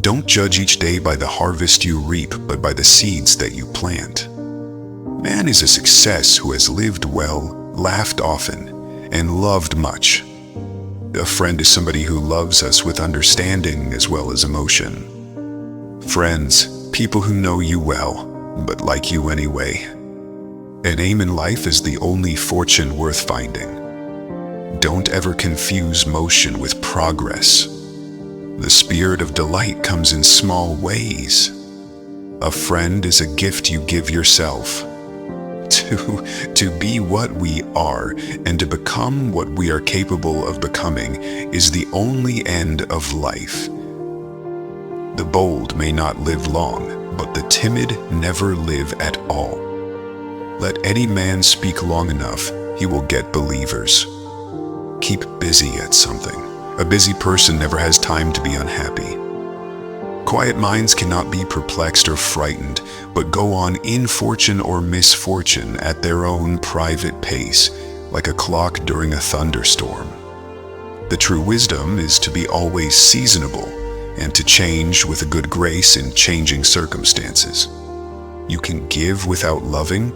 Don't judge each day by the harvest you reap, but by the seeds that you plant. Man is a success who has lived well, laughed often, and loved much. A friend is somebody who loves us with understanding as well as emotion. Friends, people who know you well, but like you anyway. An aim in life is the only fortune worth finding. Don't ever confuse motion with progress. The spirit of delight comes in small ways. A friend is a gift you give yourself. To be what we are and to become what we are capable of becoming is the only end of life. The bold may not live long, but the timid never live at all. Let any man speak long enough, he will get believers. Keep busy at something. A busy person never has time to be unhappy. Quiet minds cannot be perplexed or frightened, but go on in fortune or misfortune at their own private pace, like a clock during a thunderstorm. The true wisdom is to be always seasonable and to change with a good grace in changing circumstances. You can give without loving,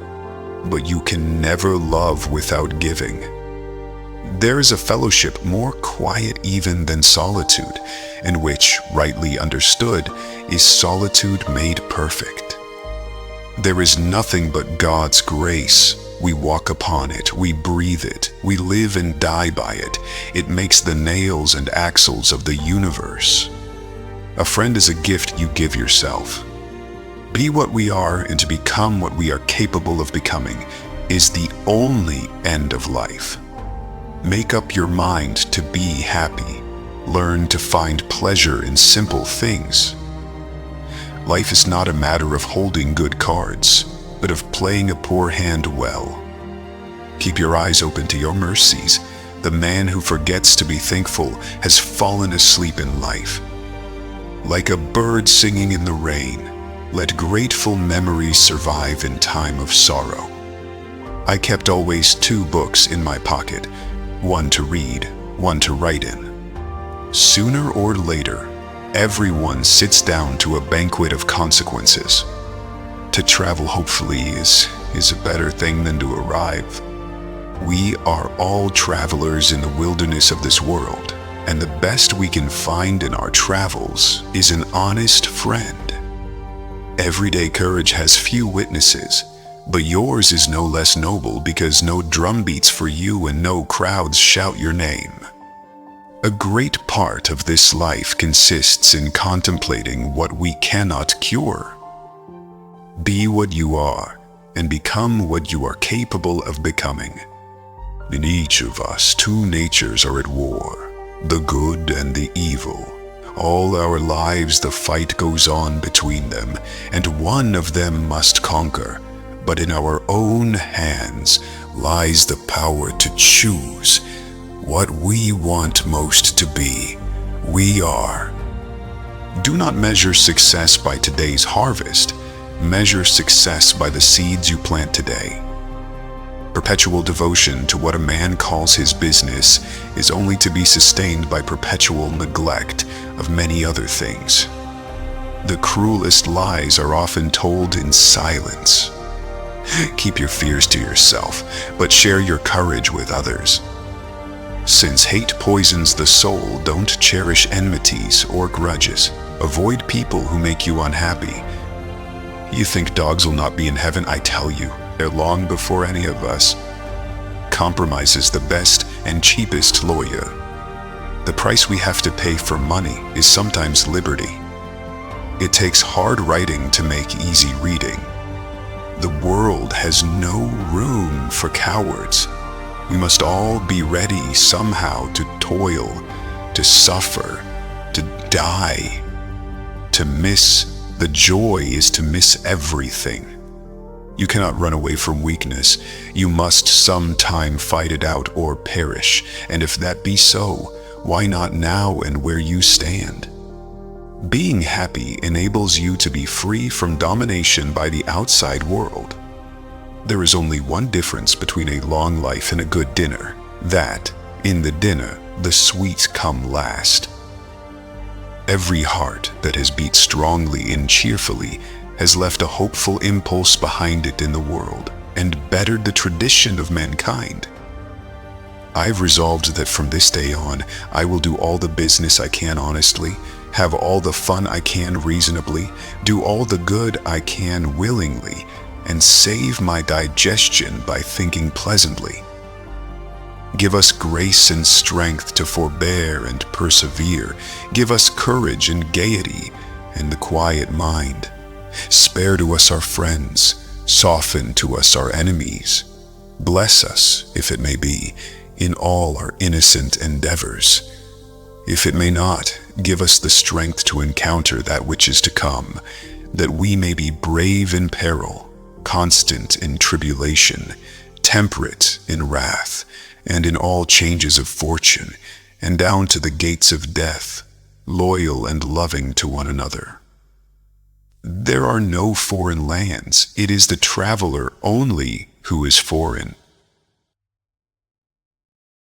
but you can never love without giving. There is a fellowship more quiet even than solitude, and which, rightly understood, is solitude made perfect. There is nothing but God's grace. We walk upon it, we breathe it, we live and die by it. It makes the nails and axles of the universe. A friend is a gift you give yourself. Be what we are and to become what we are capable of becoming is the only end of life. Make up your mind to be happy. Learn to find pleasure in simple things. Life is not a matter of holding good cards, but of playing a poor hand well. Keep your eyes open to your mercies. The man who forgets to be thankful has fallen asleep in life. Like a bird singing in the rain, let grateful memories survive in time of sorrow. I kept always 2 books in my pocket, one to read, one to write in. Sooner or later, everyone sits down to a banquet of consequences. To travel hopefully is a better thing than to arrive. We are all travelers in the wilderness of this world, and the best we can find in our travels is an honest friend. Everyday courage has few witnesses, but yours is no less noble because no drum beats for you and no crowds shout your name. A great part of this life consists in contemplating what we cannot cure. Be what you are and become what you are capable of becoming. In each of us, 2 natures are at war, the good and the evil. All our lives the fight goes on between them, and one of them must conquer. But in our own hands lies the power to choose what we want most to be. We are. Do not measure success by today's harvest. Measure success by the seeds you plant today. Perpetual devotion to what a man calls his business is only to be sustained by perpetual neglect of many other things. The cruelest lies are often told in silence. Keep your fears to yourself, but share your courage with others. Since hate poisons the soul, don't cherish enmities or grudges. Avoid people who make you unhappy. You think dogs will not be in heaven? I tell you, they're long before any of us. Compromise is the best and cheapest lawyer. The price we have to pay for money is sometimes liberty. It takes hard writing to make easy reading. The world has no room for cowards. We must all be ready somehow to toil, to suffer, to die. To miss the joy is to miss everything. You cannot run away from weakness. You must sometime fight it out or perish. And if that be so, why not now and where you stand? Being happy enables you to be free from domination by the outside world. There is only one difference between a long life and a good dinner, that, in the dinner, the sweets come last. Every heart that has beat strongly and cheerfully has left a hopeful impulse behind it in the world and bettered the tradition of mankind. I've resolved that from this day on, I will do all the business I can honestly, have all the fun I can reasonably, do all the good I can willingly, and save my digestion by thinking pleasantly. Give us grace and strength to forbear and persevere. Give us courage and gaiety and the quiet mind. Spare to us our friends, soften to us our enemies. Bless us, if it may be, in all our innocent endeavors. If it may not, give us the strength to encounter that which is to come, that we may be brave in peril, constant in tribulation, temperate in wrath, and in all changes of fortune, and down to the gates of death, loyal and loving to one another. There are no foreign lands. It is the traveler only who is foreign.